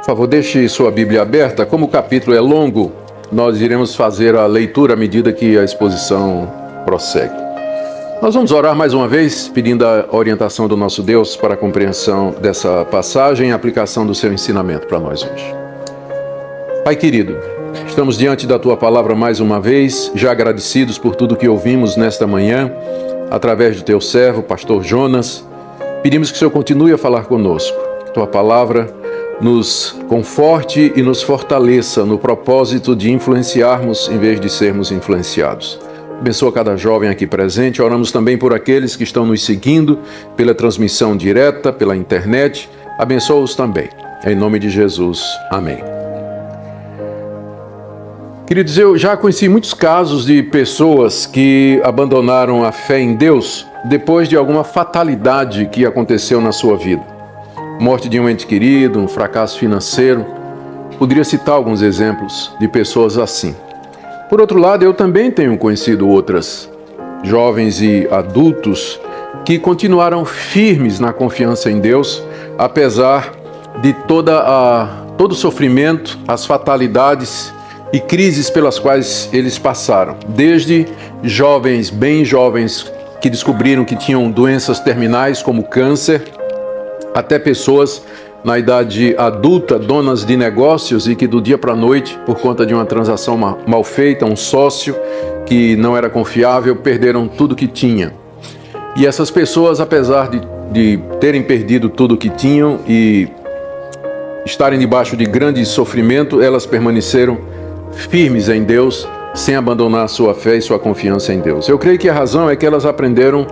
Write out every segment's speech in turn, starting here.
Por favor, deixe sua Bíblia aberta. Como o capítulo é longo, nós iremos fazer a leitura à medida que a exposição prossegue. Nós vamos orar mais uma vez, pedindo a orientação do nosso Deus para a compreensão dessa passagem e a aplicação do seu ensinamento para nós hoje. Pai querido, estamos diante da Tua palavra mais uma vez, já agradecidos por tudo que ouvimos nesta manhã, através do Teu servo, pastor Jonas. Pedimos que o Senhor continue a falar conosco, que Tua palavra nos conforte e nos fortaleça no propósito de influenciarmos em vez de sermos influenciados. Abençoa cada jovem aqui presente. Oramos também por aqueles que estão nos seguindo pela transmissão direta, pela internet. Abençoa-os também. Em nome de Jesus. Amém. Queridos, eu já conheci muitos casos de pessoas que abandonaram a fé em Deus depois de alguma fatalidade que aconteceu na sua vida. Morte de um ente querido, um fracasso financeiro. Poderia citar alguns exemplos de pessoas assim. Por outro lado, eu também tenho conhecido outras jovens e adultos que continuaram firmes na confiança em Deus, apesar de todo o sofrimento, as fatalidades e crises pelas quais eles passaram. Desde jovens, bem jovens, que descobriram que tinham doenças terminais como câncer, até pessoas na idade adulta, donas de negócios e que do dia para a noite, por conta de uma transação mal feita, um sócio que não era confiável, perderam tudo que tinham. E essas pessoas, apesar de terem perdido tudo que tinham e estarem debaixo de grande sofrimento, elas permaneceram firmes em Deus, sem abandonar sua fé e sua confiança em Deus. Eu creio que a razão é que elas aprenderam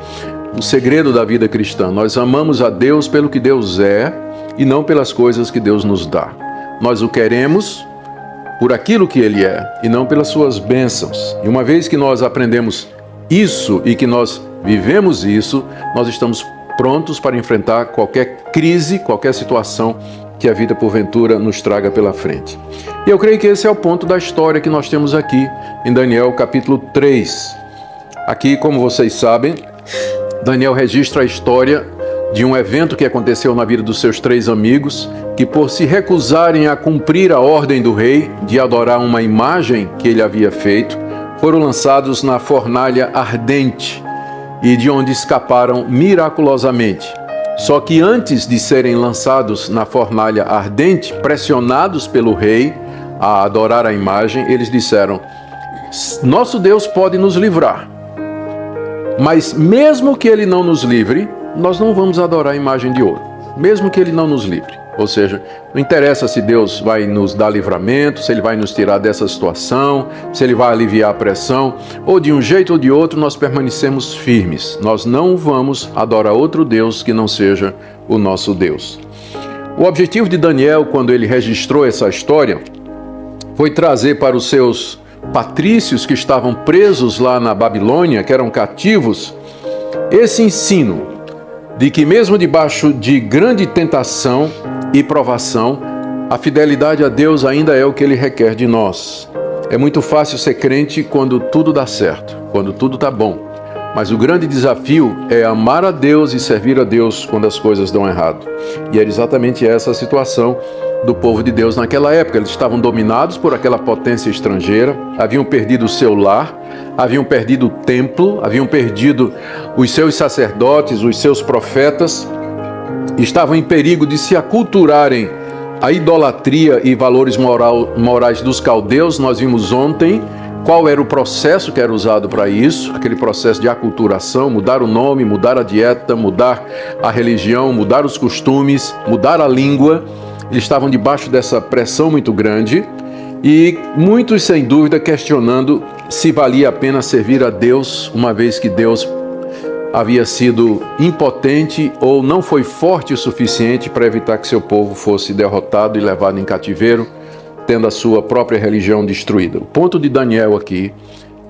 o segredo da vida cristã. Nós amamos a Deus pelo que Deus é e não pelas coisas que Deus nos dá. Nós o queremos por aquilo que Ele é e não pelas suas bênçãos. E uma vez que nós aprendemos isso e que nós vivemos isso, nós estamos prontos para enfrentar qualquer crise, qualquer situação que a vida porventura nos traga pela frente. E eu creio que esse é o ponto da história que nós temos aqui em Daniel capítulo 3. Aqui, como vocês sabem, Daniel registra a história de um evento que aconteceu na vida dos seus 3 amigos, que por se recusarem a cumprir a ordem do rei de adorar uma imagem que ele havia feito, foram lançados na fornalha ardente e de onde escaparam miraculosamente. Só que antes de serem lançados na fornalha ardente, pressionados pelo rei a adorar a imagem, eles disseram: nosso Deus pode nos livrar, mas mesmo que Ele não nos livre, nós não vamos adorar a imagem de ouro. Mesmo que Ele não nos livre. Ou seja, não interessa se Deus vai nos dar livramento, se Ele vai nos tirar dessa situação, se Ele vai aliviar a pressão, ou de um jeito ou de outro nós permanecemos firmes. Nós não vamos adorar outro Deus que não seja o nosso Deus. O objetivo de Daniel, quando ele registrou essa história, foi trazer para os seus patrícios que estavam presos lá na Babilônia, que eram cativos, esse ensino de que mesmo debaixo de grande tentação e provação, a fidelidade a Deus ainda é o que Ele requer de nós. É muito fácil ser crente quando tudo dá certo, quando tudo está bom. Mas o grande desafio é amar a Deus e servir a Deus quando as coisas dão errado. E era exatamente essa a situação do povo de Deus naquela época. Eles estavam dominados por aquela potência estrangeira, haviam perdido o seu lar, haviam perdido o templo, haviam perdido os seus sacerdotes, os seus profetas, estavam em perigo de se aculturarem a idolatria e valores morais dos caldeus. Nós vimos ontem qual era o processo que era usado para isso, aquele processo de aculturação, mudar o nome, mudar a dieta, mudar a religião, mudar os costumes, mudar a língua. Eles estavam debaixo dessa pressão muito grande e muitos, sem dúvida, questionando se valia a pena servir a Deus, uma vez que Deus havia sido impotente ou não foi forte o suficiente para evitar que seu povo fosse derrotado e levado em cativeiro, tendo a sua própria religião destruída. O ponto de Daniel aqui,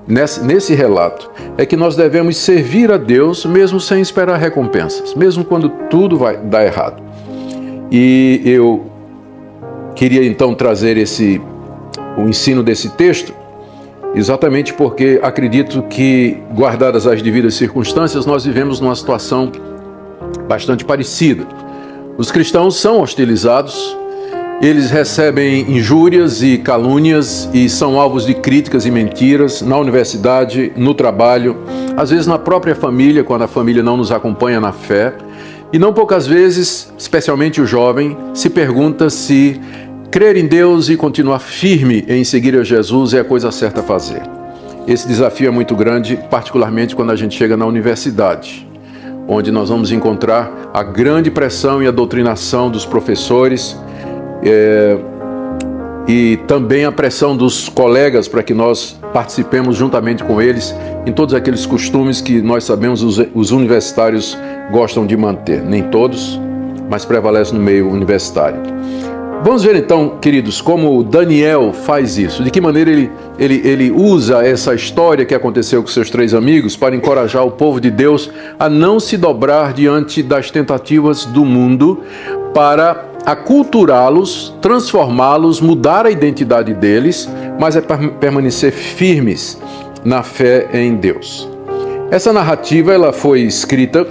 nesse relato, é que nós devemos servir a Deus mesmo sem esperar recompensas, mesmo quando tudo vai dar errado. E eu queria então trazer o ensino desse texto, exatamente porque acredito que, guardadas as devidas circunstâncias, nós vivemos numa situação bastante parecida. Os cristãos são hostilizados Eles recebem injúrias e calúnias e são alvos de críticas e mentiras na universidade, no trabalho, às vezes na própria família, quando a família não nos acompanha na fé. E não poucas vezes, especialmente o jovem, se pergunta se crer em Deus e continuar firme em seguir a Jesus é a coisa certa a fazer. Esse desafio é muito grande, particularmente quando a gente chega na universidade, onde nós vamos encontrar a grande pressão e a doutrinação dos professores, e também a pressão dos colegas para que nós participemos juntamente com eles em todos aqueles costumes que nós sabemos os universitários gostam de manter. Nem todos, mas prevalece no meio universitário. Vamos ver então, queridos, como Daniel faz isso. De que maneira ele usa essa história que aconteceu com seus 3 amigos para encorajar o povo de Deus a não se dobrar diante das tentativas do mundo, para aculturá-los, transformá-los, mudar a identidade deles, mas é permanecer firmes na fé em Deus. Essa narrativa ela foi escrita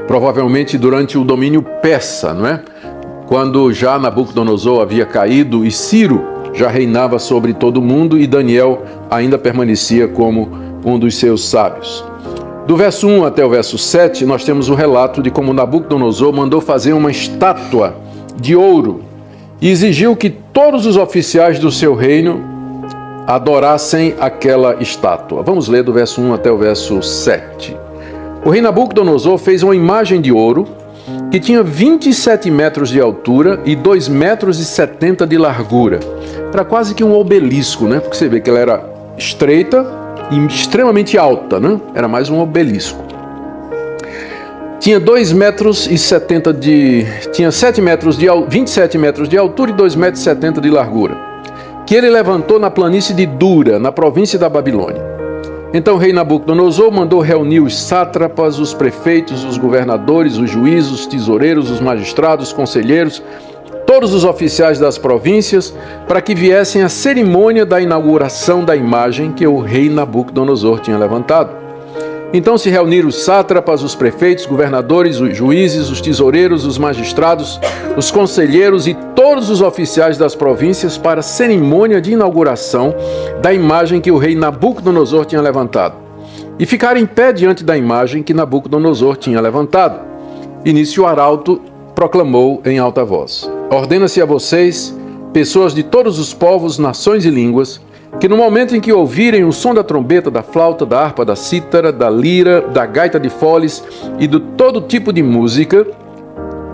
provavelmente durante o domínio persa, não é? Quando já Nabucodonosor havia caído e Ciro já reinava sobre todo o mundo e Daniel ainda permanecia como um dos seus sábios. Do verso 1 até o verso 7, nós temos o relato de como Nabucodonosor mandou fazer uma estátua de ouro e exigiu que todos os oficiais do seu reino adorassem aquela estátua. Vamos ler do verso 1 até o verso 7. O rei Nabucodonosor fez uma imagem de ouro que tinha 27 metros de altura e 2,70 metros de largura. Era quase que um obelisco, né? Porque você vê que ela era estreita e extremamente alta, né? Era mais um obelisco. Tinha 2,70 metros tinha 27 metros de altura e 2,70 metros de largura, que ele levantou na planície de Dura, na província da Babilônia. Então o rei Nabucodonosor mandou reunir os sátrapas, os prefeitos, os governadores, os juízes, os tesoureiros, os magistrados, os conselheiros, todos os oficiais das províncias, para que viessem à cerimônia da inauguração da imagem que o rei Nabucodonosor tinha levantado. Então se reuniram os sátrapas, os prefeitos, governadores, os juízes, os tesoureiros, os magistrados, os conselheiros e todos os oficiais das províncias para a cerimônia de inauguração da imagem que o rei Nabucodonosor tinha levantado. E ficaram em pé diante da imagem que Nabucodonosor tinha levantado. E nisso o arauto proclamou em alta voz: ordena-se a vocês, pessoas de todos os povos, nações e línguas, que no momento em que ouvirem o som da trombeta, da flauta, da harpa, da cítara, da lira, da gaita de foles e de todo tipo de música,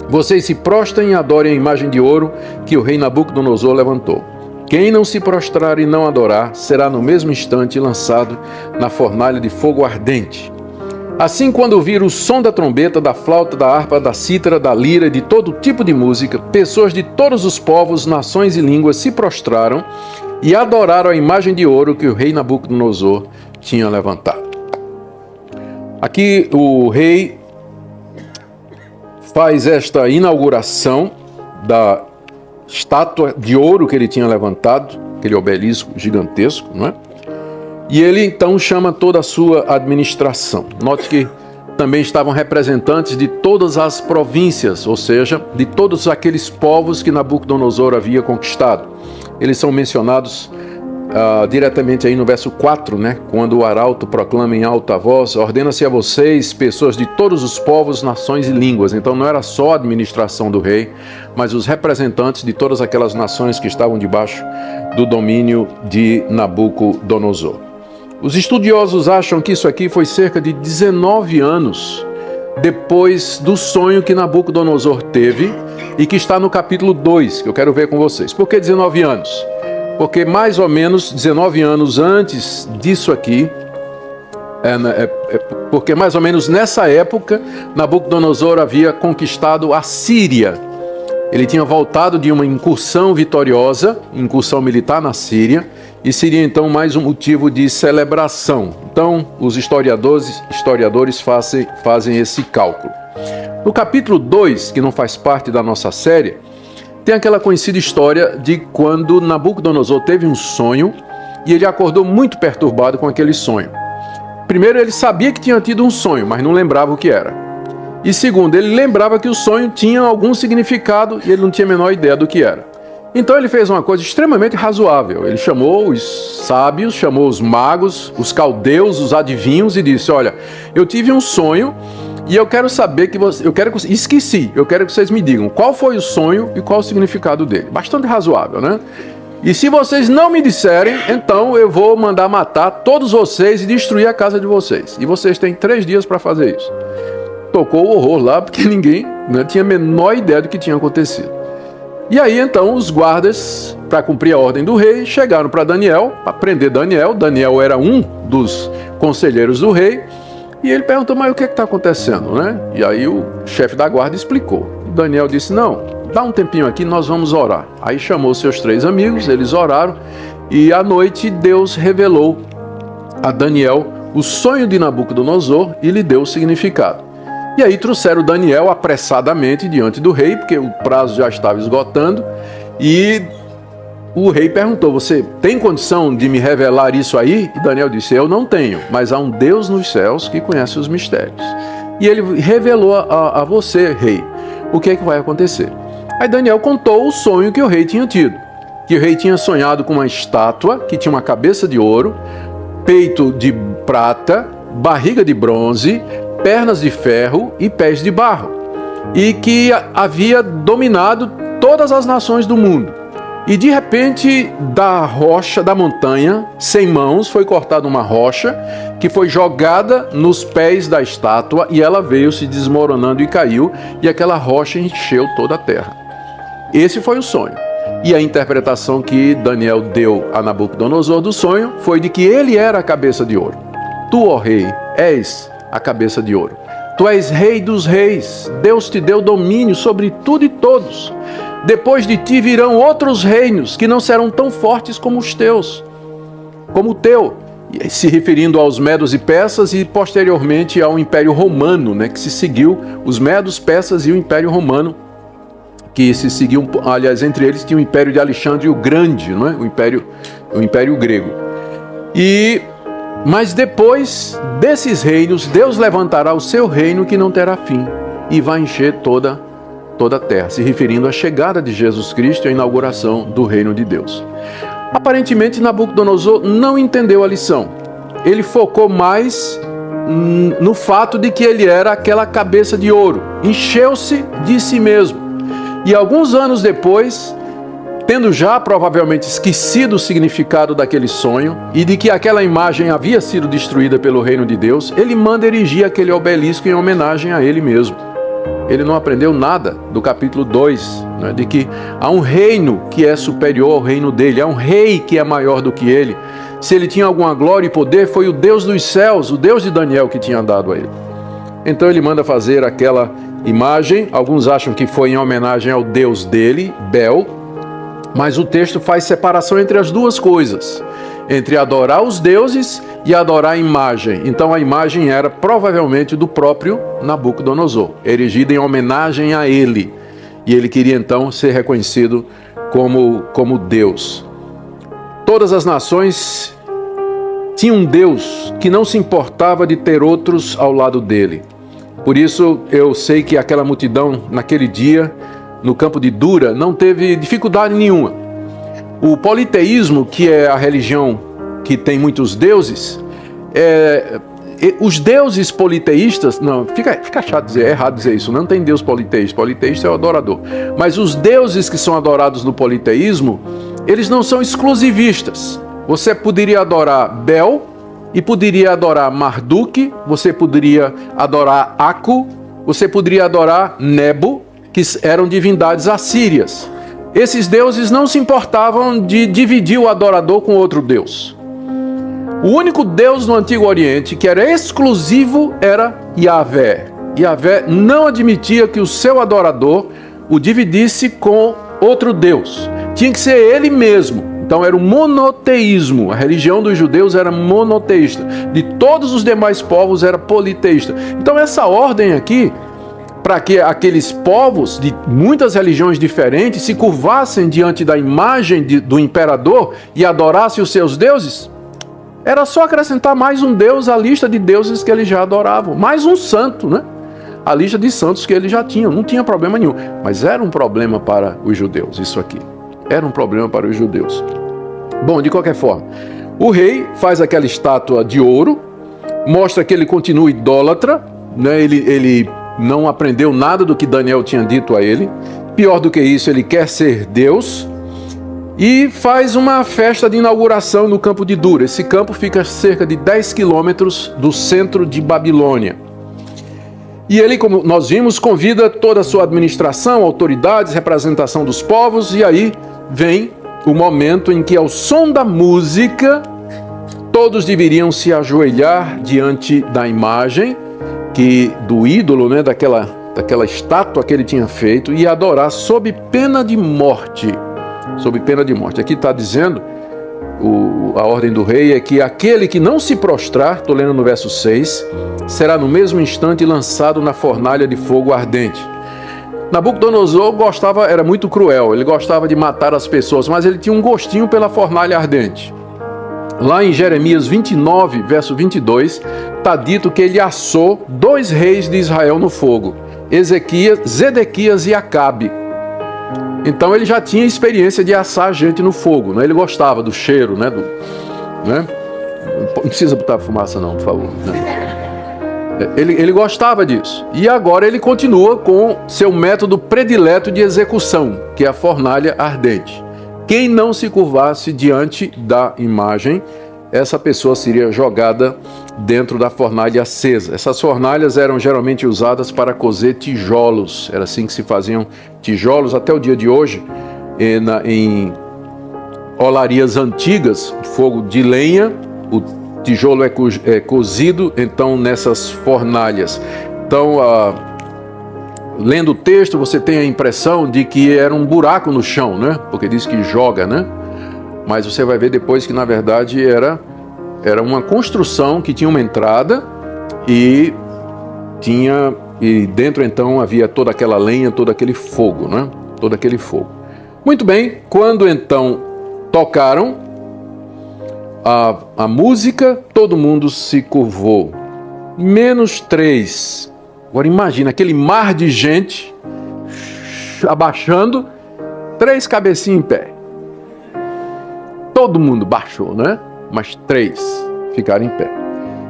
vocês se prostrem e adorem a imagem de ouro que o rei Nabucodonosor levantou. Quem não se prostrar e não adorar, será no mesmo instante lançado na fornalha de fogo ardente. Assim, quando ouvir o som da trombeta, da flauta, da harpa, da cítara, da lira e de todo tipo de música, pessoas de todos os povos, nações e línguas se prostraram e adoraram a imagem de ouro que o rei Nabucodonosor tinha levantado. Aqui o rei faz esta inauguração da estátua de ouro que ele tinha levantado, aquele obelisco gigantesco, não é? E ele então chama toda a sua administração. Note que também estavam representantes de todas as províncias, ou seja, de todos aqueles povos que Nabucodonosor havia conquistado. Eles são mencionados diretamente aí no verso 4, né? Quando o arauto proclama em alta voz: ordena-se a vocês, pessoas de todos os povos, nações e línguas. Então não era só a administração do rei, mas os representantes de todas aquelas nações que estavam debaixo do domínio de Nabucodonosor. Os estudiosos acham que isso aqui foi cerca de 19 anos depois do sonho que Nabucodonosor teve e que está no capítulo 2, que eu quero ver com vocês. Por que 19 anos? Porque mais ou menos 19 anos antes disso aqui, porque mais ou menos nessa época, Nabucodonosor havia conquistado a Síria. Ele tinha voltado de uma incursão vitoriosa, incursão militar na Síria, e seria então mais um motivo de celebração. Então, os historiadores fazem esse cálculo. No capítulo 2, que não faz parte da nossa série, tem aquela conhecida história de quando Nabucodonosor teve um sonho e ele acordou muito perturbado com aquele sonho. Primeiro, ele sabia que tinha tido um sonho, mas não lembrava o que era. E segundo, ele lembrava que o sonho tinha algum significado e ele não tinha a menor ideia do que era. Então ele fez uma coisa extremamente razoável. Ele chamou os sábios, chamou os magos, os caldeus, os adivinhos e disse: olha, eu tive um sonho e eu quero saber esqueci, eu quero que vocês me digam qual foi o sonho e qual o significado dele. Bastante razoável, né? E se vocês não me disserem, então eu vou mandar matar todos vocês e destruir a casa de vocês. E vocês têm 3 dias para fazer isso. Tocou o horror lá, porque ninguém tinha a menor ideia do que tinha acontecido. E aí então os guardas, para cumprir a ordem do rei, chegaram para Daniel, para prender Daniel. Daniel era um dos conselheiros do rei. E ele perguntou: mas o que está acontecendo, né? E aí o chefe da guarda explicou. E Daniel disse: não, dá um tempinho aqui, nós vamos orar. Aí chamou seus 3 amigos, eles oraram. E à noite Deus revelou a Daniel o sonho de Nabucodonosor e lhe deu o significado. E aí trouxeram Daniel apressadamente diante do rei, porque o prazo já estava esgotando. E o rei perguntou: você tem condição de me revelar isso aí? E Daniel disse: eu não tenho, mas há um Deus nos céus que conhece os mistérios. E ele revelou a você, rei, o que é que vai acontecer. Aí Daniel contou o sonho que o rei tinha tido. Que o rei tinha sonhado com uma estátua que tinha uma cabeça de ouro, peito de prata, barriga de bronze, pernas de ferro e pés de barro. E que havia dominado todas as nações do mundo. E de repente, da rocha, da montanha, sem mãos, foi cortada uma rocha que foi jogada nos pés da estátua e ela veio se desmoronando e caiu, e aquela rocha encheu toda a terra. Esse foi o sonho. E a interpretação que Daniel deu a Nabucodonosor do sonho foi de que ele era a cabeça de ouro. Tu, ó rei, és a cabeça de ouro. Tu és rei dos reis. Deus te deu domínio sobre tudo e todos. Depois de ti virão outros reinos que não serão tão fortes como os teus, como o teu, se referindo aos medos e persas e posteriormente ao Império Romano, né, que se seguiu, os medos, persas e o Império Romano, que se seguiam, aliás, entre eles tinha o Império de Alexandre o Grande, não é? o Império Grego. Mas depois desses reinos, Deus levantará o seu reino que não terá fim e vai encher toda a terra, se referindo à chegada de Jesus Cristo e à inauguração do reino de Deus. Aparentemente, Nabucodonosor não entendeu a lição. Ele focou mais no fato de que ele era aquela cabeça de ouro. Encheu-se de si mesmo. E alguns anos depois, tendo já provavelmente esquecido o significado daquele sonho e de que aquela imagem havia sido destruída pelo reino de Deus, ele manda erigir aquele obelisco em homenagem a ele mesmo. Ele não aprendeu nada do capítulo 2, né, de que há um reino que é superior ao reino dele, há um rei que é maior do que ele. Se ele tinha alguma glória e poder, foi o Deus dos céus, o Deus de Daniel que tinha dado a ele. Então ele manda fazer aquela imagem, alguns acham que foi em homenagem ao Deus dele, Bel, mas o texto faz separação entre as duas coisas, entre adorar os deuses e adorar a imagem. Então a imagem era provavelmente do próprio Nabucodonosor, erigida em homenagem a ele. E ele queria então ser reconhecido como Deus. Todas as nações tinham um Deus que não se importava de ter outros ao lado dele. Por isso eu sei que aquela multidão naquele dia, no campo de Dura, não teve dificuldade nenhuma. O politeísmo, que é a religião que tem muitos deuses, os deuses politeístas, não, fica chato dizer, é errado dizer isso, não tem Deus politeísta, politeísta é o adorador. Mas os deuses que são adorados no politeísmo, eles não são exclusivistas. Você poderia adorar Bel e poderia adorar Marduk, você poderia adorar Aku, você poderia adorar Nebo, que eram divindades assírias. Esses deuses não se importavam de dividir o adorador com outro deus. O único Deus no Antigo Oriente que era exclusivo era Yahvé. Yahvé não admitia que o seu adorador o dividisse com outro Deus. Tinha que ser ele mesmo. Então era o monoteísmo. A religião dos judeus era monoteísta. De todos os demais povos era politeísta. Então essa ordem aqui, para que aqueles povos de muitas religiões diferentes se curvassem diante da imagem do imperador e adorassem os seus deuses, era só acrescentar mais um deus à lista de deuses que eles já adoravam. Mais um santo, né? A lista de santos que eles já tinham. Não tinha problema nenhum. Mas era um problema para os judeus, isso aqui. Era um problema para os judeus. Bom, de qualquer forma, o rei faz aquela estátua de ouro, mostra que ele continua idólatra, né? Ele não aprendeu nada do que Daniel tinha dito a ele. Pior do que isso, ele quer ser Deus. E faz uma festa de inauguração no campo de Dura. Esse campo fica a cerca de 10 quilômetros do centro de Babilônia. E ele, como nós vimos, convida toda a sua administração, autoridades, representação dos povos, e aí vem o momento em que, ao som da música, todos deveriam se ajoelhar diante da imagem do ídolo, né, daquela estátua que ele tinha feito, e adorar sob pena de morte. Sob pena de morte. Aqui está dizendo, a ordem do rei é que aquele que não se prostrar, estou lendo no verso 6, será no mesmo instante lançado na fornalha de fogo ardente. Nabucodonosor era muito cruel, ele gostava de matar as pessoas, mas ele tinha um gostinho pela fornalha ardente. Lá em Jeremias 29, verso 22, está dito que ele assou 2 reis de Israel no fogo, Zedequias e Acabe. Então ele já tinha experiência de assar gente no fogo, né? Ele gostava do cheiro, né? Né? Não precisa botar fumaça não, por favor. Né? Ele gostava disso. E agora ele continua com seu método predileto de execução, que é a fornalha ardente. Quem não se curvasse diante da imagem, essa pessoa seria jogada dentro da fornalha acesa. Essas fornalhas eram geralmente usadas para cozer tijolos. Era assim que se faziam tijolos até o dia de hoje. Em olarias antigas, fogo de lenha, o tijolo é cozido então nessas fornalhas. Então, lendo o texto, você tem a impressão de que era um buraco no chão, né? Porque diz que joga, né? Mas você vai ver depois que, na verdade, era uma construção que tinha uma entrada e dentro, então, havia toda aquela lenha, todo aquele fogo, né? Todo aquele fogo. Muito bem, quando, então, tocaram a música, todo mundo se curvou. Menos 3. Agora imagina, aquele mar de gente abaixando, 3 cabecinhas em pé. Todo mundo baixou, né? Mas 3 ficaram em pé.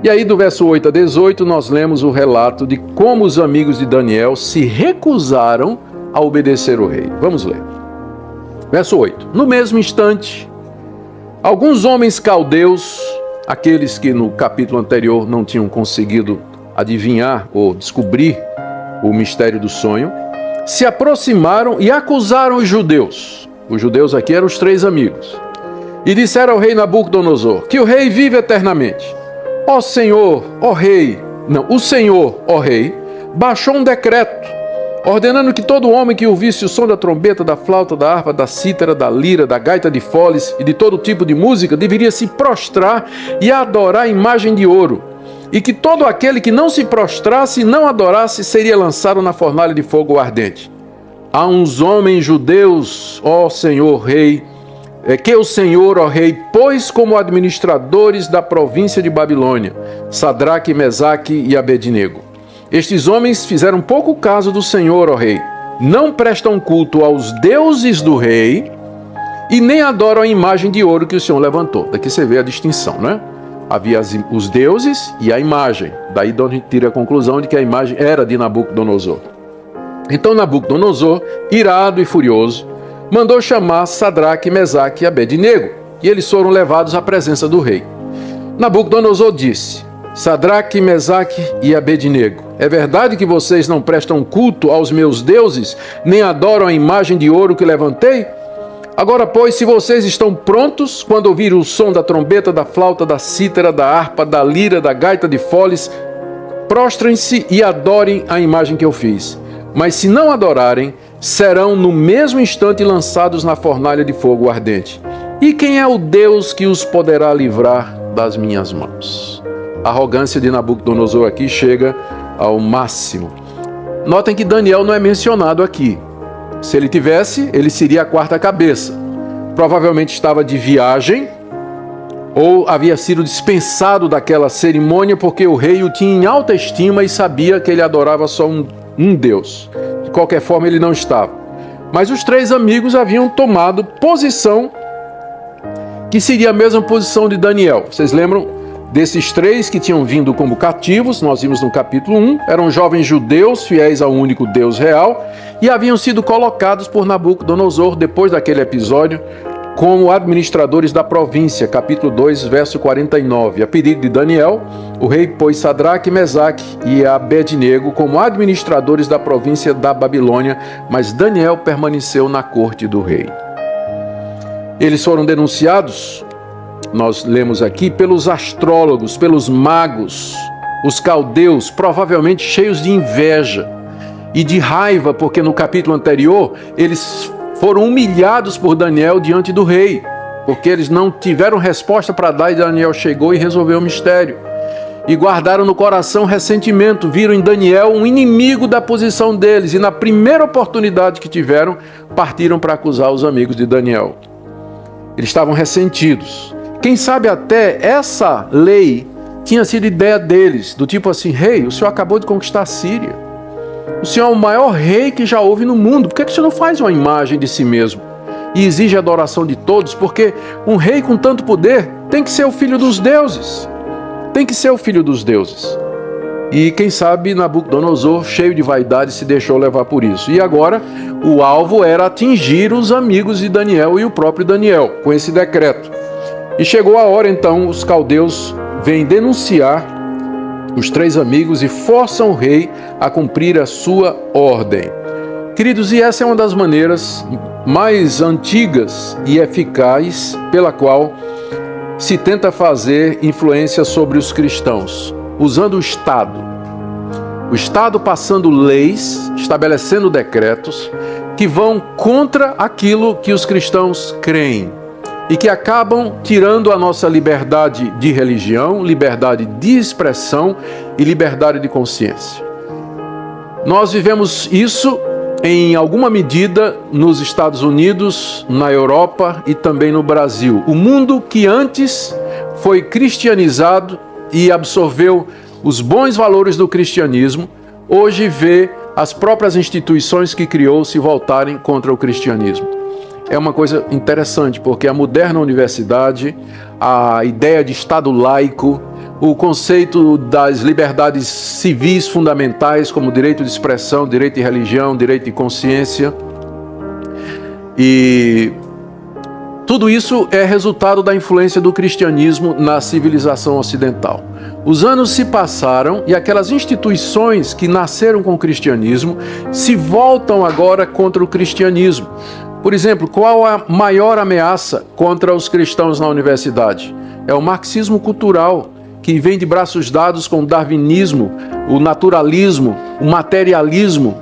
E aí, do verso 8 a 18, nós lemos o relato de como os amigos de Daniel se recusaram a obedecer o rei. Vamos ler. Verso 8. No mesmo instante, alguns homens caldeus, aqueles que no capítulo anterior não tinham conseguido adivinhar ou descobrir o mistério do sonho, se aproximaram e acusaram os judeus. Os judeus aqui eram os 3 amigos. E disseram ao rei Nabucodonosor, que o rei vive eternamente. O Senhor, ó rei, baixou um decreto, ordenando que todo homem que ouvisse o som da trombeta, da flauta, da harpa, da cítara, da lira, da gaita de foles e de todo tipo de música, deveria se prostrar e adorar a imagem de ouro. E que todo aquele que não se prostrasse e não adorasse seria lançado na fornalha de fogo ardente. Há uns homens judeus, ó Senhor rei, que o Senhor, ó rei, pôs como administradores da província de Babilônia, Sadraque, Mesaque e Abednego. Estes homens fizeram pouco caso do Senhor, ó rei, não prestam culto aos deuses do rei e nem adoram a imagem de ouro que o Senhor levantou. Daqui você vê a distinção, né? Havia os deuses e a imagem. Daí a gente tira a conclusão de que a imagem era de Nabucodonosor. Então Nabucodonosor, irado e furioso, mandou chamar Sadraque, Mesaque e Abednego, e eles foram levados à presença do rei. Nabucodonosor disse: Sadraque, Mesaque e Abednego, é verdade que vocês não prestam culto aos meus deuses, nem adoram a imagem de ouro que levantei? Agora, pois, se vocês estão prontos, quando ouvirem o som da trombeta, da flauta, da cítara, da harpa, da lira, da gaita de foles, prostrem-se e adorem a imagem que eu fiz. Mas se não adorarem, serão no mesmo instante lançados na fornalha de fogo ardente. E quem é o Deus que os poderá livrar das minhas mãos? A arrogância de Nabucodonosor aqui chega ao máximo. Notem que Daniel não é mencionado aqui. Se ele tivesse, ele seria a 4ª cabeça. Provavelmente estava de viagem ou havia sido dispensado daquela cerimônia porque o rei o tinha em alta estima e sabia que ele adorava só um Deus. De qualquer forma, ele não estava. Mas os 3 amigos haviam tomado posição que seria a mesma posição de Daniel. Vocês lembram desses 3 que tinham vindo como cativos? Nós vimos no capítulo 1. Eram jovens judeus, fiéis ao único Deus real, e haviam sido colocados por Nabucodonosor, depois daquele episódio, como administradores da província, capítulo 2, verso 49. A pedido de Daniel, o rei pôs Sadraque, Mesaque e Abednego como administradores da província da Babilônia, mas Daniel permaneceu na corte do rei. Eles foram denunciados, nós lemos aqui, pelos astrólogos, pelos magos, os caldeus, provavelmente cheios de inveja e de raiva, porque no capítulo anterior eles foram humilhados por Daniel diante do rei, porque eles não tiveram resposta para dar e Daniel chegou e resolveu o mistério. E guardaram no coração ressentimento, viram em Daniel um inimigo da posição deles e na primeira oportunidade que tiveram, partiram para acusar os amigos de Daniel. Eles estavam ressentidos. Quem sabe até essa lei tinha sido ideia deles, do tipo assim: rei, o senhor acabou de conquistar a Síria. O senhor é o maior rei que já houve no mundo. Por que o senhor não faz uma imagem de si mesmo e exige a adoração de todos? Porque um rei com tanto poder tem que ser o filho dos deuses. Tem que ser o filho dos deuses. E quem sabe Nabucodonosor, cheio de vaidade, se deixou levar por isso. E agora o alvo era atingir os amigos de Daniel e o próprio Daniel com esse decreto. E chegou a hora então, os caldeus vêm denunciar os 3 amigos e forçam o rei a cumprir a sua ordem. Queridos, e essa é uma das maneiras mais antigas e eficazes pela qual se tenta fazer influência sobre os cristãos, usando o Estado. O Estado passando leis, estabelecendo decretos que vão contra aquilo que os cristãos creem e que acabam tirando a nossa liberdade de religião, liberdade de expressão e liberdade de consciência. Nós vivemos isso em alguma medida nos Estados Unidos, na Europa e também no Brasil. O mundo que antes foi cristianizado e absorveu os bons valores do cristianismo, hoje vê as próprias instituições que criou se voltarem contra o cristianismo. É uma coisa interessante, porque a moderna universidade, a ideia de Estado laico, o conceito das liberdades civis fundamentais, como direito de expressão, direito de religião, direito de consciência, e tudo isso é resultado da influência do cristianismo na civilização ocidental. Os anos se passaram e aquelas instituições que nasceram com o cristianismo se voltam agora contra o cristianismo. Por exemplo, qual a maior ameaça contra os cristãos na universidade? É o marxismo cultural, que vem de braços dados com o darwinismo, o naturalismo, o materialismo,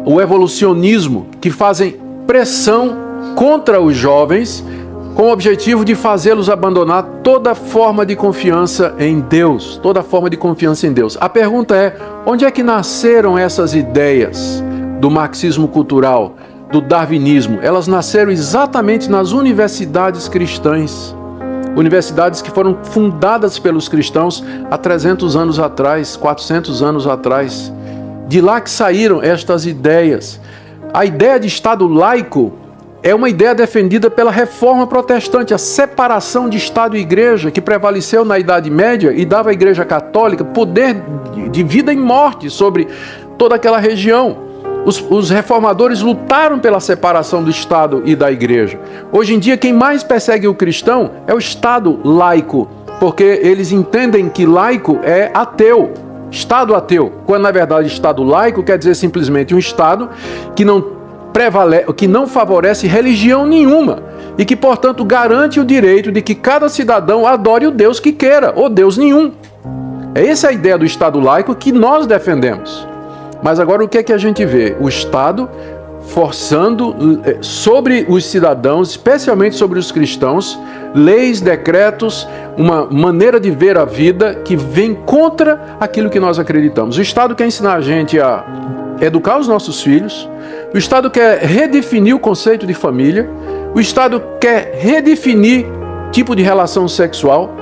o evolucionismo, que fazem pressão contra os jovens com o objetivo de fazê-los abandonar toda forma de confiança em Deus, toda forma de confiança em Deus. A pergunta é, onde é que nasceram essas ideias do marxismo cultural, do darwinismo? Elas nasceram exatamente nas universidades cristãs. Universidades que foram fundadas pelos cristãos há 300 anos atrás, 400 anos atrás. De lá que saíram estas ideias. A ideia de Estado laico é uma ideia defendida pela Reforma Protestante, a separação de Estado e Igreja, que prevaleceu na Idade Média e dava à Igreja Católica poder de vida e morte sobre toda aquela região. Os reformadores lutaram pela separação do Estado e da Igreja. Hoje em dia, quem mais persegue o cristão é o Estado laico, porque eles entendem que laico é ateu, Estado ateu, quando na verdade Estado laico quer dizer simplesmente um Estado que não favorece religião nenhuma e que, portanto, garante o direito de que cada cidadão adore o Deus que queira, ou Deus nenhum. Essa é a ideia do Estado laico que nós defendemos. Mas agora o que é que a gente vê? O Estado forçando sobre os cidadãos, especialmente sobre os cristãos, leis, decretos, uma maneira de ver a vida que vem contra aquilo que nós acreditamos. O Estado quer ensinar a gente a educar os nossos filhos, o Estado quer redefinir o conceito de família, o Estado quer redefinir tipo de relação sexual,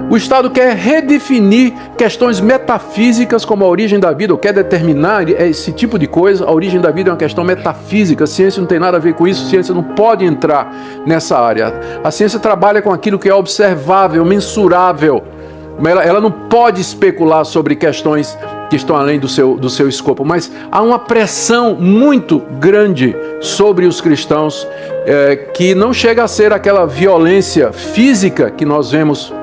O Estado quer redefinir questões metafísicas como a origem da vida, ou quer determinar esse tipo de coisa. A origem da vida é uma questão metafísica, a ciência não tem nada a ver com isso, a ciência não pode entrar nessa área. A ciência trabalha com aquilo que é observável, mensurável. Ela não pode especular sobre questões que estão além do seu escopo, mas há uma pressão muito grande sobre os cristãos que não chega a ser aquela violência física que nós vemos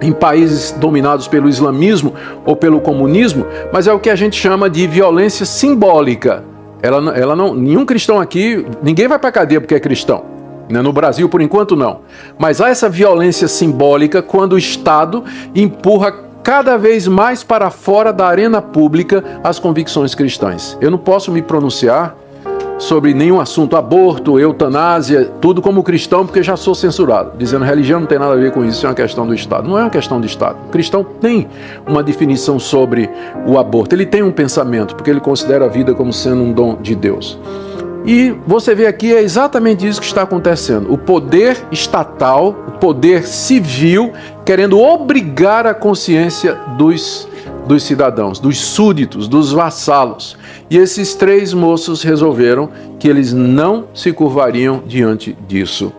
em países dominados pelo islamismo ou pelo comunismo, mas é o que a gente chama de violência simbólica. Nenhum cristão aqui, ninguém vai para a cadeia porque é cristão. No Brasil, por enquanto, não. Mas há essa violência simbólica quando o Estado empurra cada vez mais para fora da arena pública as convicções cristãs. Eu não posso me pronunciar sobre nenhum assunto, aborto, eutanásia, tudo como cristão, porque já sou censurado, dizendo que religião não tem nada a ver com isso, é uma questão do Estado. Não é uma questão do Estado. O cristão tem uma definição sobre o aborto, ele tem um pensamento, porque ele considera a vida como sendo um dom de Deus. E você vê aqui, é exatamente isso que está acontecendo. O poder estatal, o poder civil, querendo obrigar a consciência dos cidadãos, dos súditos, dos vassalos. E esses três moços resolveram que eles não se curvariam diante disso.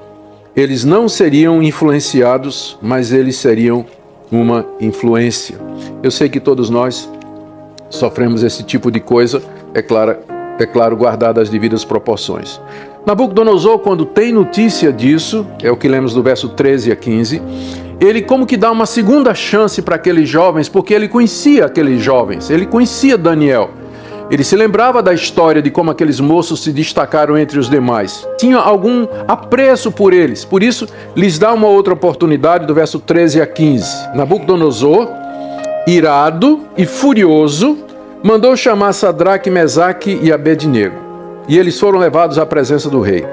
Eles não seriam influenciados, mas eles seriam uma influência. Eu sei que todos nós sofremos esse tipo de coisa, é claro, guardadas as devidas proporções. Nabucodonosor, quando tem notícia disso, é o que lemos do verso 13 a 15, ele como que dá uma segunda chance para aqueles jovens, porque ele conhecia aqueles jovens, ele conhecia Daniel. Ele se lembrava da história de como aqueles moços se destacaram entre os demais. Tinha algum apreço por eles, por isso lhes dá uma outra oportunidade do verso 13 a 15. Nabucodonosor, irado e furioso, mandou chamar Sadraque, Mesaque e Abednego, e eles foram levados à presença do rei.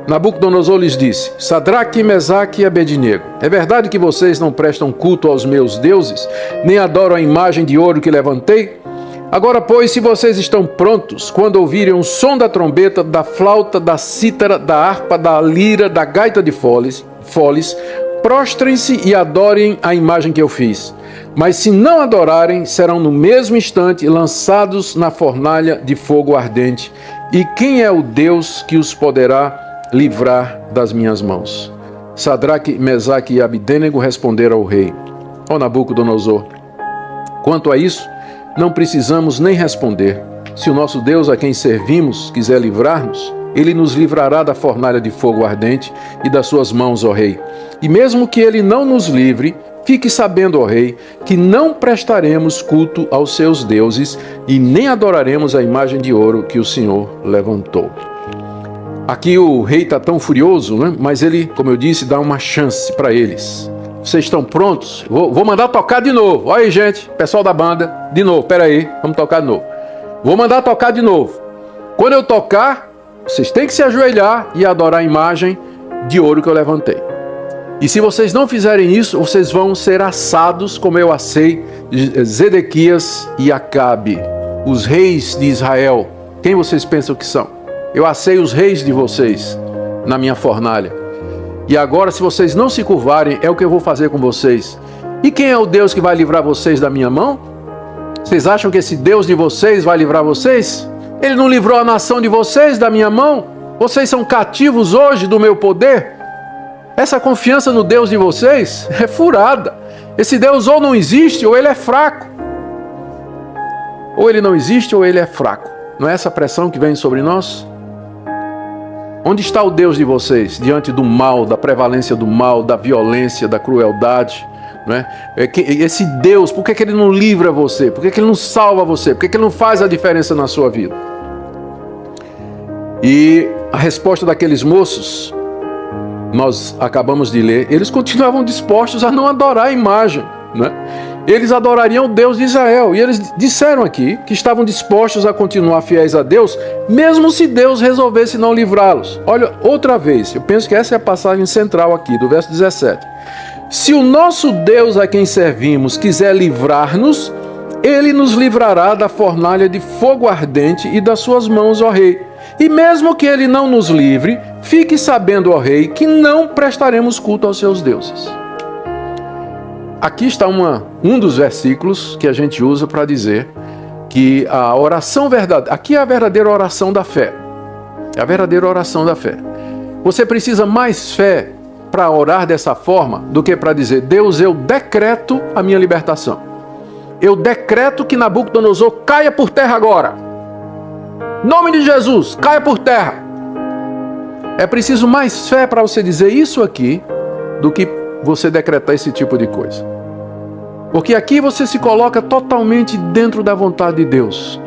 Nabucodonosor lhes disse: Sadraque, Mesaque e Abednego, é verdade que vocês não prestam culto aos meus deuses, nem adoram a imagem de ouro que levantei? Agora, pois, se vocês estão prontos, quando ouvirem o som da trombeta, da flauta, da cítara, da harpa, da lira, da gaita de foles, prostrem-se e adorem a imagem que eu fiz. Mas se não adorarem, serão no mesmo instante lançados na fornalha de fogo ardente. E quem é o Deus que os poderá livrar das minhas mãos? Sadraque, Mesaque e Abednego responderam ao rei: Ó Nabucodonosor, quanto a isso, não precisamos nem responder. Se o nosso Deus a quem servimos quiser livrar-nos, ele nos livrará da fornalha de fogo ardente e das suas mãos, ó rei. E mesmo que ele não nos livre, fique sabendo, ó rei, que não prestaremos culto aos seus deuses e nem adoraremos a imagem de ouro que o Senhor levantou. Aqui o rei está tão furioso, né? Mas ele, como eu disse, dá uma chance para eles. Vocês estão prontos? Vou mandar tocar de novo. Olha aí, gente, pessoal da banda, de novo, peraí, vamos tocar de novo. Vou mandar tocar de novo. Quando eu tocar, vocês têm que se ajoelhar e adorar a imagem de ouro que eu levantei. E se vocês não fizerem isso, vocês vão ser assados como eu assei Zedequias e Acabe, os reis de Israel. Quem vocês pensam que são? Eu assei os reis de vocês na minha fornalha. E agora, se vocês não se curvarem, é o que eu vou fazer com vocês. E quem é o Deus que vai livrar vocês da minha mão? Vocês acham que esse Deus de vocês vai livrar vocês? Ele não livrou a nação de vocês da minha mão? Vocês são cativos hoje do meu poder? Essa confiança no Deus de vocês é furada. Esse Deus ou não existe ou ele é fraco. Ou ele não existe ou ele é fraco. Não é essa pressão que vem sobre nós? Onde está o Deus de vocês diante do mal, da prevalência do mal, da violência, da crueldade? Não é? Esse Deus, por que ele não livra você? Por que ele não salva você? Por que ele não faz a diferença na sua vida? E a resposta daqueles moços, nós acabamos de ler, eles continuavam dispostos a não adorar a imagem, né? Eles adorariam o Deus de Israel. E eles disseram aqui que estavam dispostos a continuar fiéis a Deus, mesmo se Deus resolvesse não livrá-los. Olha, outra vez, eu penso que essa é a passagem central aqui, do verso 17. Se o nosso Deus a quem servimos quiser livrar-nos, ele nos livrará da fornalha de fogo ardente e das suas mãos, ó rei. E mesmo que ele não nos livre, fique sabendo, ó rei, que não prestaremos culto aos seus deuses. aqui está um dos versículos que a gente usa para dizer que a oração verdadeira, aqui é a verdadeira oração da fé. É a verdadeira oração da fé. Você precisa mais fé para orar dessa forma do que para dizer: Deus, eu decreto a minha libertação. Eu decreto que Nabucodonosor caia por terra agora. Nome de Jesus, caia por terra. É preciso mais fé para você dizer isso aqui do que você decretar esse tipo de coisa. Porque aqui você se coloca totalmente dentro da vontade de Deus.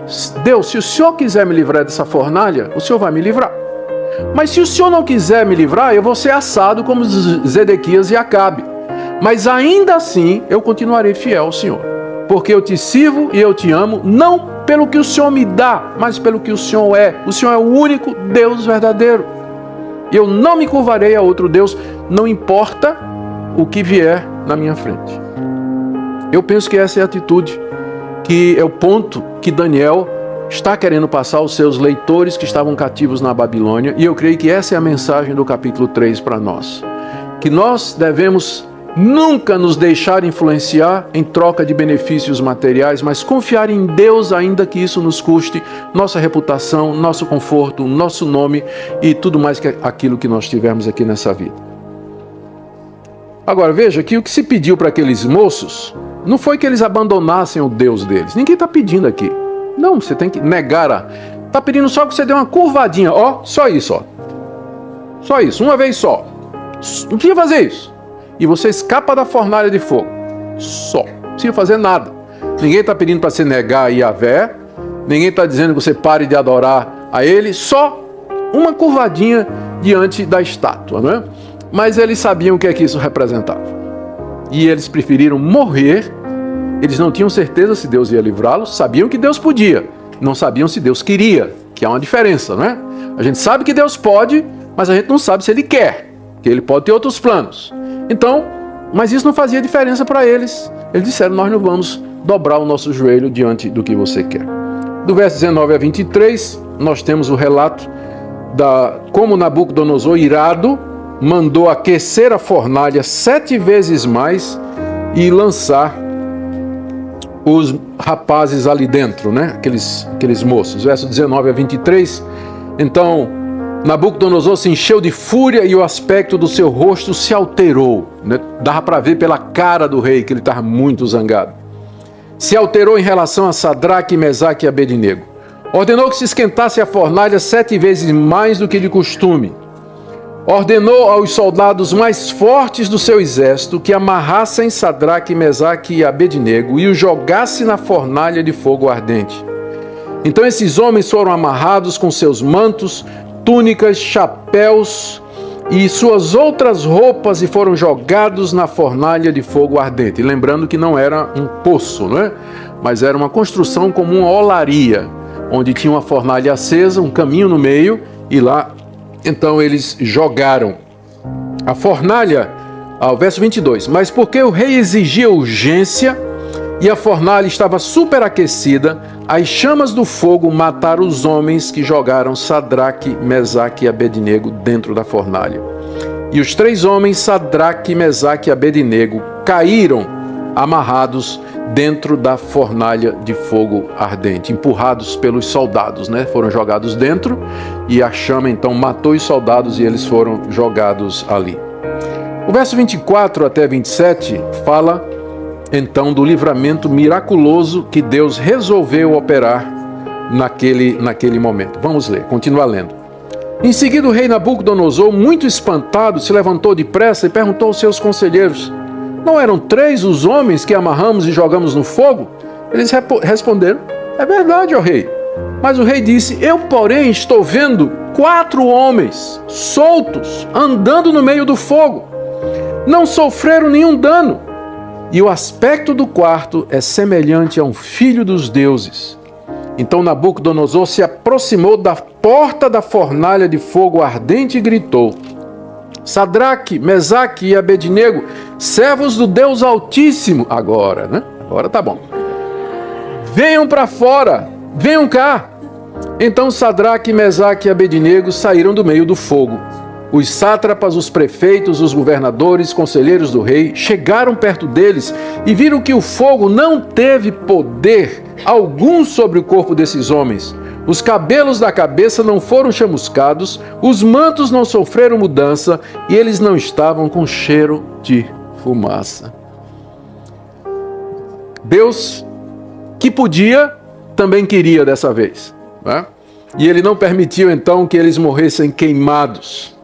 Deus, se o Senhor quiser me livrar dessa fornalha, o Senhor vai me livrar. Mas se o Senhor não quiser me livrar, eu vou ser assado como Zedequias e Acabe. Mas ainda assim, eu continuarei fiel ao Senhor. Porque eu te sirvo e eu te amo, não pelo que o Senhor me dá, mas pelo que o Senhor é. O Senhor é o único Deus verdadeiro. Eu não me curvarei a outro Deus, não importa o que vier na minha frente. Eu penso que essa é a atitude, que é o ponto que Daniel está querendo passar aos seus leitores que estavam cativos na Babilônia, e eu creio que essa é a mensagem do capítulo 3 para nós. Que nós devemos nunca nos deixar influenciar em troca de benefícios materiais, mas confiar em Deus, ainda que isso nos custe nossa reputação, nosso conforto, nosso nome e tudo mais que aquilo que nós tivermos aqui nessa vida. Agora veja que o que se pediu para aqueles moços não foi que eles abandonassem o Deus deles. Ninguém está pedindo aqui. Não, você tem que negar. Está pedindo só que você dê uma curvadinha. Ó, só isso, ó. Só isso, uma vez só. Não precisa fazer isso. E você escapa da fornalha de fogo. Só. Não precisa fazer nada. Ninguém está pedindo para você negar Yahvé. Ninguém está dizendo que você pare de adorar a ele. Só uma curvadinha diante da estátua, não é? Mas eles sabiam o que é que isso representava. E eles preferiram morrer. Eles não tinham certeza se Deus ia livrá-los. Sabiam que Deus podia. Não sabiam se Deus queria. Que há uma diferença, não é? A gente sabe que Deus pode, mas a gente não sabe se Ele quer. Que Ele pode ter outros planos. Então, mas isso não fazia diferença para eles. Eles disseram: nós não vamos dobrar o nosso joelho diante do que você quer. Do verso 19 a 23, nós temos o relato da como Nabucodonosor, irado, mandou aquecer a fornalha 7 vezes mais e lançar os rapazes ali dentro, né? Aqueles moços. Verso 19 a 23. Então Nabucodonosor se encheu de fúria e o aspecto do seu rosto se alterou, né? Dava para ver pela cara do rei que ele estava muito zangado. Se alterou em relação a Sadraque, Mesaque e Abednego. Ordenou que se esquentasse a fornalha 7 vezes mais do que de costume. Ordenou aos soldados mais fortes do seu exército que amarrassem Sadraque, Mesaque e Abednego e os jogassem na fornalha de fogo ardente. Então esses homens foram amarrados com seus mantos, túnicas, chapéus e suas outras roupas e foram jogados na fornalha de fogo ardente. E lembrando que não era um poço, não é? Mas era uma construção como uma olaria, onde tinha uma fornalha acesa, um caminho no meio, e lá então eles jogaram a fornalha, ao verso 22. Mas porque o rei exigia urgência e a fornalha estava superaquecida, as chamas do fogo mataram os homens que jogaram Sadraque, Mesaque e Abednego dentro da fornalha. E os 3 homens, Sadraque, Mesaque e Abednego, caíram amarrados dentro da fornalha de fogo ardente, empurrados pelos soldados, né? Foram jogados dentro e a chama então matou os soldados e eles foram jogados ali. O verso 24 até 27 fala então do livramento miraculoso que Deus resolveu operar naquele momento. Vamos ler, continuar lendo. Em seguida o rei Nabucodonosor, muito espantado, se levantou depressa e perguntou aos seus conselheiros: não eram 3 os homens que amarramos e jogamos no fogo? Eles responderam: é verdade, ó rei. Mas o rei disse: eu, porém, estou vendo 4 homens soltos, andando no meio do fogo. Não sofreram nenhum dano. E o aspecto do quarto é semelhante a um filho dos deuses. Então Nabucodonosor se aproximou da porta da fornalha de fogo ardente e gritou: Sadraque, Mesaque e Abednego, servos do Deus Altíssimo, agora, né? Agora tá bom. Venham para fora, venham cá. Então Sadraque, Mesaque e Abednego saíram do meio do fogo. Os sátrapas, os prefeitos, os governadores, conselheiros do rei, chegaram perto deles e viram que o fogo não teve poder algum sobre o corpo desses homens. Os cabelos da cabeça não foram chamuscados, os mantos não sofreram mudança e eles não estavam com cheiro de fumaça. Deus, que podia, também queria dessa vez, né? E ele não permitiu então que eles morressem queimados.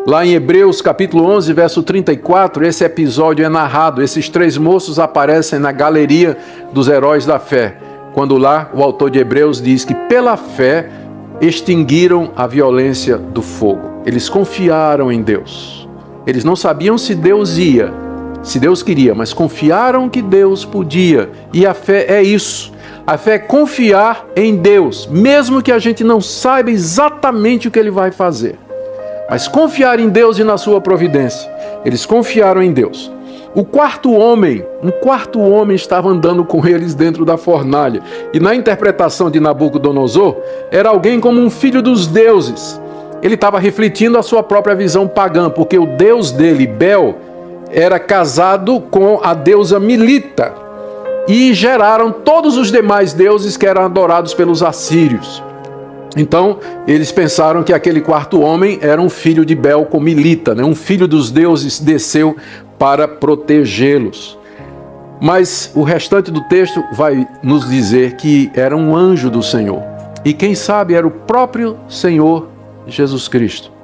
Lá em Hebreus capítulo 11, verso 34, esse episódio é narrado. Esses três moços aparecem na galeria dos heróis da fé, quando lá o autor de Hebreus diz que pela fé extinguiram a violência do fogo. Eles confiaram em Deus. Eles não sabiam se Deus ia, se Deus queria, mas confiaram que Deus podia. E a fé é isso. A fé é confiar em Deus, mesmo que a gente não saiba exatamente o que Ele vai fazer. Mas confiar em Deus e na sua providência. Eles confiaram em Deus. Um quarto homem estava andando com eles dentro da fornalha. E na interpretação de Nabucodonosor, era alguém como um filho dos deuses. Ele estava refletindo a sua própria visão pagã, porque o deus dele, Bel, era casado com a deusa Milita. E geraram todos os demais deuses que eram adorados pelos assírios. Então, eles pensaram que aquele quarto homem era um filho de Bel com Milita, né? Um filho dos deuses desceu para protegê-los. Mas o restante do texto vai nos dizer que era um anjo do Senhor. E quem sabe era o próprio Senhor Jesus Cristo.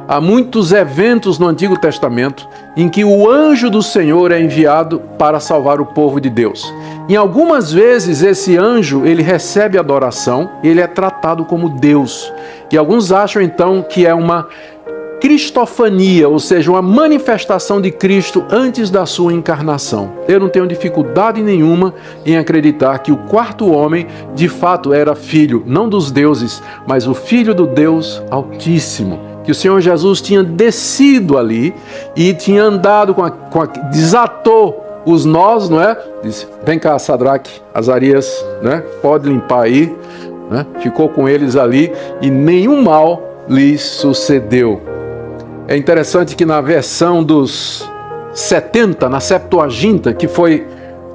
Há muitos eventos no Antigo Testamento em que o anjo do Senhor é enviado para salvar o povo de Deus. Em algumas vezes esse anjo ele recebe adoração, ele é tratado como Deus. E alguns acham então que é uma cristofania, ou seja, uma manifestação de Cristo antes da sua encarnação. Eu não tenho dificuldade nenhuma em acreditar que o quarto homem de fato era filho, não dos deuses, mas o filho do Deus Altíssimo. Que o Senhor Jesus tinha descido ali e tinha andado desatou os nós, não é? Disse, vem cá, Sadraque, Azarias, né? Pode limpar aí, né? Ficou com eles ali e nenhum mal lhes sucedeu. É interessante que na versão dos 70, na Septuaginta, que foi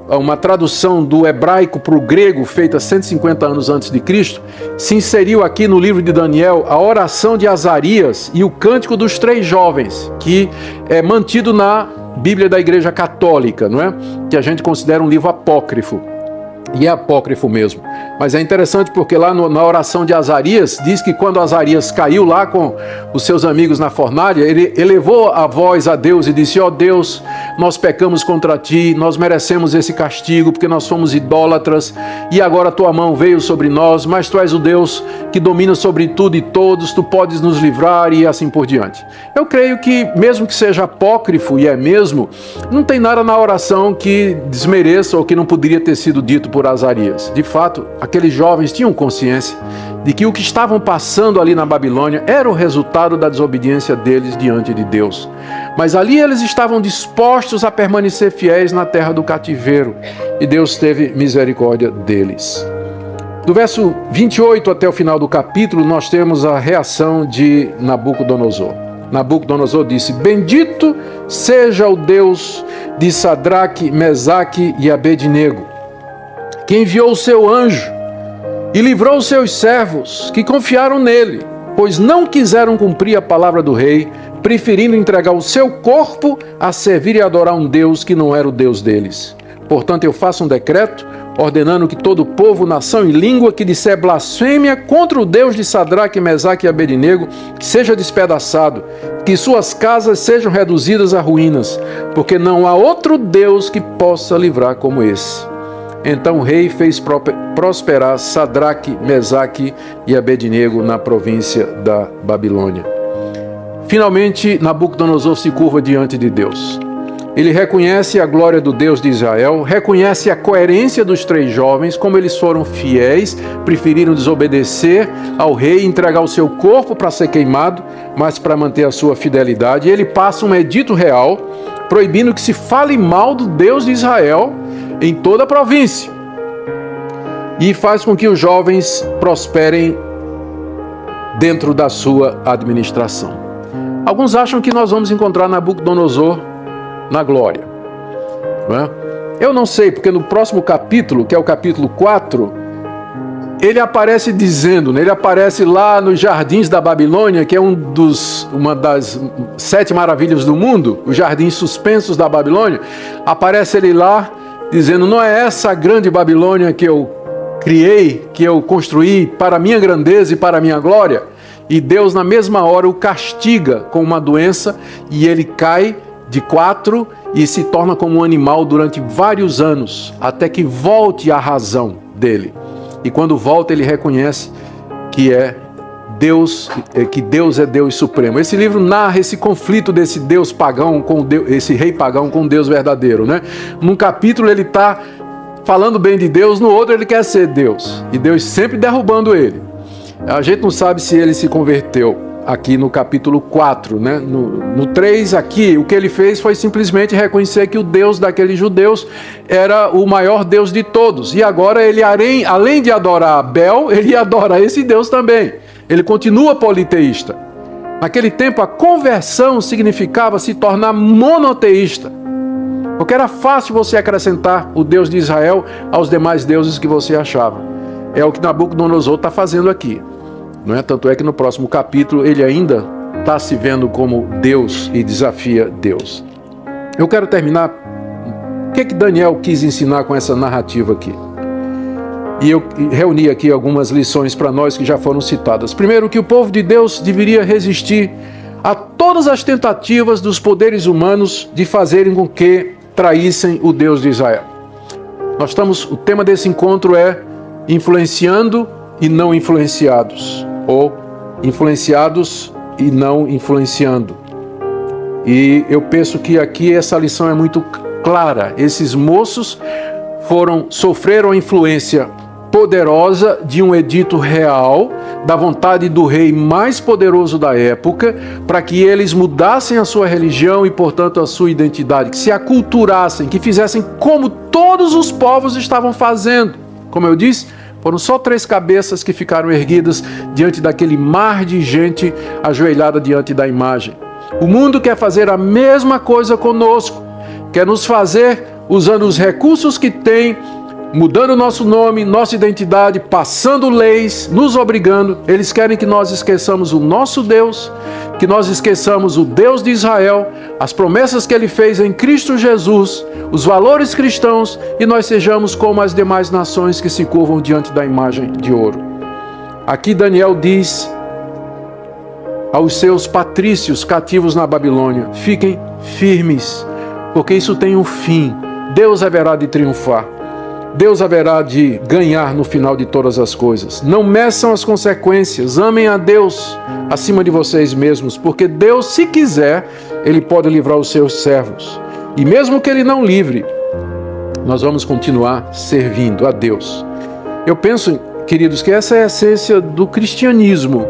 uma tradução do hebraico para o grego feita 150 anos antes de Cristo, se inseriu aqui no livro de Daniel a oração de Azarias e o cântico dos três jovens, que é mantido na Bíblia da Igreja Católica, não é? Que a gente considera um livro apócrifo. E é apócrifo mesmo. Mas é interessante porque lá na oração de Azarias, diz que quando Azarias caiu lá com os seus amigos na fornalha, ele elevou a voz a Deus e disse, ó Deus, nós pecamos contra ti, nós merecemos esse castigo porque nós fomos idólatras e agora tua mão veio sobre nós, mas tu és o Deus que domina sobre tudo e todos, tu podes nos livrar e assim por diante. Eu creio que mesmo que seja apócrifo, e é mesmo, não tem nada na oração que desmereça ou que não poderia ter sido dito por Azarias. De fato, aqueles jovens tinham consciência de que o que estavam passando ali na Babilônia era o resultado da desobediência deles diante de Deus. Mas ali eles estavam dispostos a permanecer fiéis na terra do cativeiro e Deus teve misericórdia deles. Do verso 28 até o final do capítulo, nós temos a reação de Nabucodonosor. Nabucodonosor disse, bendito seja o Deus de Sadraque, Mesaque e Abednego, que enviou o seu anjo e livrou os seus servos que confiaram nele, pois não quiseram cumprir a palavra do rei, preferindo entregar o seu corpo a servir e adorar um Deus que não era o Deus deles. Portanto, eu faço um decreto ordenando que todo povo, nação e língua que disser blasfêmia contra o Deus de Sadraque, Mesaque e Abednego seja despedaçado, que suas casas sejam reduzidas a ruínas, porque não há outro Deus que possa livrar como esse. Então o rei fez prosperar Sadraque, Mesaque e Abednego na província da Babilônia. Finalmente, Nabucodonosor se curva diante de Deus. Ele reconhece a glória do Deus de Israel, reconhece a coerência dos três jovens, como eles foram fiéis, preferiram desobedecer ao rei e entregar o seu corpo para ser queimado, mas para manter a sua fidelidade. Ele passa um edito real, proibindo que se fale mal do Deus de Israel em toda a província. E faz com que os jovens prosperem dentro da sua administração. Alguns acham que nós vamos encontrar Nabucodonosor na glória. Não é? Eu não sei, porque no próximo capítulo, que é o capítulo 4, ele aparece dizendo, ele aparece lá nos jardins da Babilônia, que é uma das 7 maravilhas do mundo, os jardins suspensos da Babilônia. Aparece ele lá dizendo, não é essa a grande Babilônia que eu criei, que eu construí para a minha grandeza e para a minha glória? E Deus na mesma hora o castiga com uma doença e ele cai de 4 e se torna como um animal durante vários anos, até que volte à razão dele. E quando volta, ele reconhece que Deus é Deus supremo. Esse livro narra esse conflito desse Deus pagão com esse rei pagão com Deus verdadeiro, né? Num capítulo ele está falando bem de Deus, no outro ele quer ser Deus. E Deus sempre derrubando ele. A gente não sabe se ele se converteu aqui no capítulo 4, né? No 3 aqui, o que ele fez foi simplesmente reconhecer que o Deus daqueles judeus era o maior Deus de todos. E agora ele, além de adorar Bel, ele adora esse Deus também. Ele continua politeísta. Naquele tempo, a conversão significava se tornar monoteísta. Porque era fácil você acrescentar o Deus de Israel aos demais deuses que você achava. É o que Nabucodonosor está fazendo aqui. Não é? Tanto é que no próximo capítulo ele ainda está se vendo como Deus e desafia Deus. Eu quero terminar. O que Daniel quis ensinar com essa narrativa aqui? E eu reuni aqui algumas lições para nós que já foram citadas. Primeiro, que o povo de Deus deveria resistir a todas as tentativas dos poderes humanos de fazerem com que traíssem o Deus de Israel. O tema desse encontro é influenciando e não influenciados, ou influenciados e não influenciando. E eu penso que aqui essa lição é muito clara. Esses moços sofreram a influência poderosa de um edito real, da vontade do rei mais poderoso da época, para que eles mudassem a sua religião e, portanto, a sua identidade, que se aculturassem, que fizessem como todos os povos estavam fazendo. Como eu disse, foram só 3 cabeças que ficaram erguidas diante daquele mar de gente ajoelhada diante da imagem. O mundo quer fazer a mesma coisa conosco, quer nos fazer usando os recursos que tem, mudando nosso nome, nossa identidade, passando leis, nos obrigando. Eles querem que nós esqueçamos o nosso Deus, que nós esqueçamos o Deus de Israel, as promessas que ele fez em Cristo Jesus, os valores cristãos, e nós sejamos como as demais nações que se curvam diante da imagem de ouro. Aqui Daniel diz aos seus patrícios cativos na Babilônia: fiquem firmes, porque isso tem um fim. Deus haverá de triunfar. Deus haverá de ganhar no final de todas as coisas. Não meçam as consequências, amem a Deus acima de vocês mesmos, porque Deus, se quiser, Ele pode livrar os seus servos. E mesmo que Ele não livre, nós vamos continuar servindo a Deus. Eu penso, queridos, que essa é a essência do cristianismo.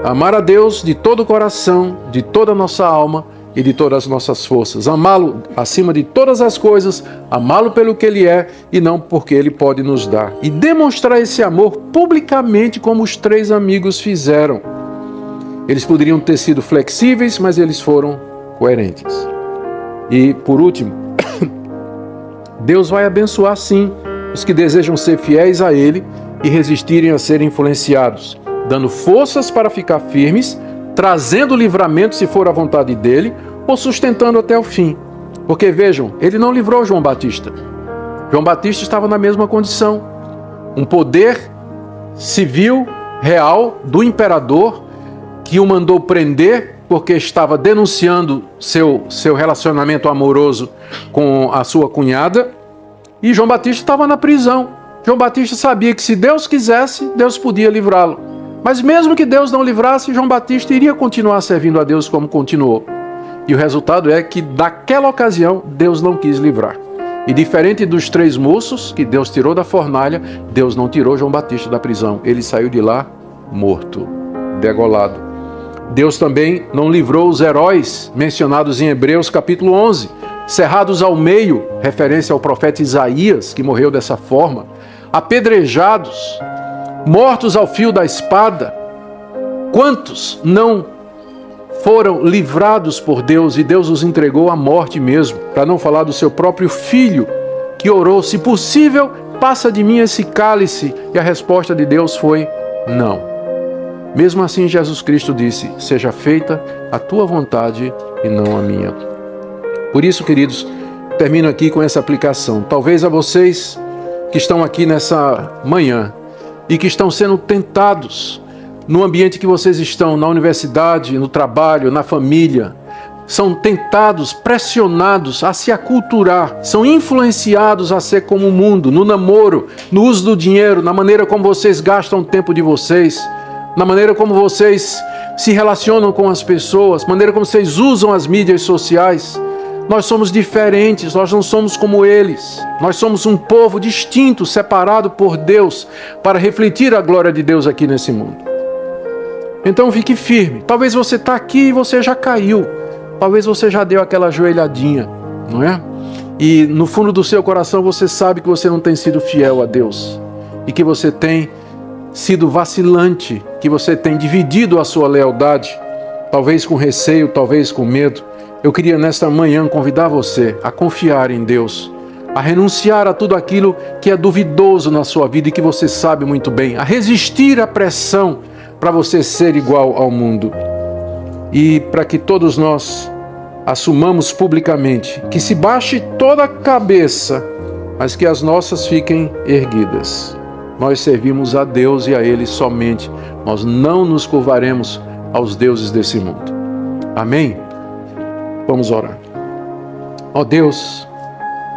Amar a Deus de todo o coração, de toda a nossa alma e de todas as nossas forças. Amá-lo acima de todas as coisas, amá-lo pelo que Ele é e não porque Ele pode nos dar. E demonstrar esse amor publicamente, como os 3 amigos fizeram. Eles poderiam ter sido flexíveis, mas eles foram coerentes. E, por último, Deus vai abençoar sim os que desejam ser fiéis a Ele e resistirem a serem influenciados, dando forças para ficar firmes, trazendo livramento se for a vontade dele, ou sustentando até o fim. Porque vejam, ele não livrou João Batista. João Batista estava na mesma condição. Um poder civil, real, do imperador, que o mandou prender porque estava denunciando seu relacionamento amoroso com a sua cunhada, e João Batista estava na prisão. João Batista sabia que se Deus quisesse, Deus podia livrá-lo. Mas mesmo que Deus não livrasse, João Batista iria continuar servindo a Deus como continuou. E o resultado é que, naquela ocasião, Deus não quis livrar. E diferente dos 3 moços que Deus tirou da fornalha, Deus não tirou João Batista da prisão. Ele saiu de lá morto, degolado. Deus também não livrou os heróis mencionados em Hebreus capítulo 11, cerrados ao meio, referência ao profeta Isaías, que morreu dessa forma, apedrejados, mortos ao fio da espada. Quantos não foram livrados por Deus e Deus os entregou à morte mesmo, para não falar do seu próprio filho, que orou, se possível, passa de mim esse cálice, e a resposta de Deus foi não. Mesmo assim, Jesus Cristo disse, seja feita a tua vontade e não a minha. Por isso, queridos, termino aqui com essa aplicação. Talvez a vocês que estão aqui nessa manhã e que estão sendo tentados no ambiente que vocês estão, na universidade, no trabalho, na família, são tentados, pressionados a se aculturar, são influenciados a ser como o mundo, no namoro, no uso do dinheiro, na maneira como vocês gastam o tempo de vocês, na maneira como vocês se relacionam com as pessoas, na maneira como vocês usam as mídias sociais. Nós somos diferentes, nós não somos como eles. Nós somos um povo distinto, separado por Deus, para refletir a glória de Deus aqui nesse mundo. Então fique firme. Talvez você está aqui e você já caiu. Talvez você já deu aquela joelhadinha, não é? E no fundo do seu coração você sabe que você não tem sido fiel a Deus. E que você tem sido vacilante, que você tem dividido a sua lealdade. Talvez com receio, talvez com medo. Eu queria nesta manhã convidar você a confiar em Deus, a renunciar a tudo aquilo que é duvidoso na sua vida e que você sabe muito bem, a resistir à pressão para você ser igual ao mundo. E para que todos nós assumamos publicamente que se baixe toda a cabeça, mas que as nossas fiquem erguidas. Nós servimos a Deus e a Ele somente. Nós não nos curvaremos aos deuses desse mundo. Amém? Vamos orar. Ó Deus,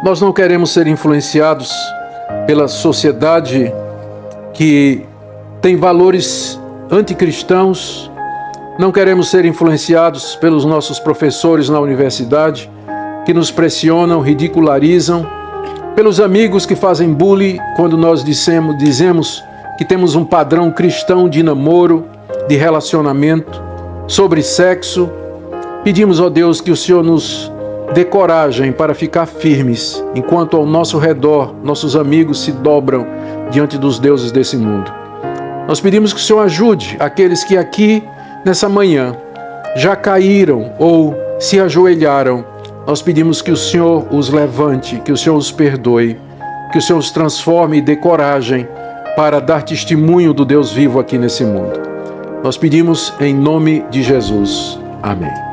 nós não queremos ser influenciados pela sociedade que tem valores anticristãos. Não queremos ser influenciados pelos nossos professores na universidade, que nos pressionam, ridicularizam, pelos amigos que fazem bullying quando nós dizemos que temos um padrão cristão de namoro, de relacionamento, sobre sexo. Pedimos, ó Deus, que o Senhor nos dê coragem para ficar firmes, enquanto ao nosso redor nossos amigos se dobram diante dos deuses desse mundo. Nós pedimos que o Senhor ajude aqueles que aqui, nessa manhã, já caíram ou se ajoelharam. Nós pedimos que o Senhor os levante, que o Senhor os perdoe, que o Senhor os transforme e dê coragem para dar testemunho do Deus vivo aqui nesse mundo. Nós pedimos em nome de Jesus. Amém.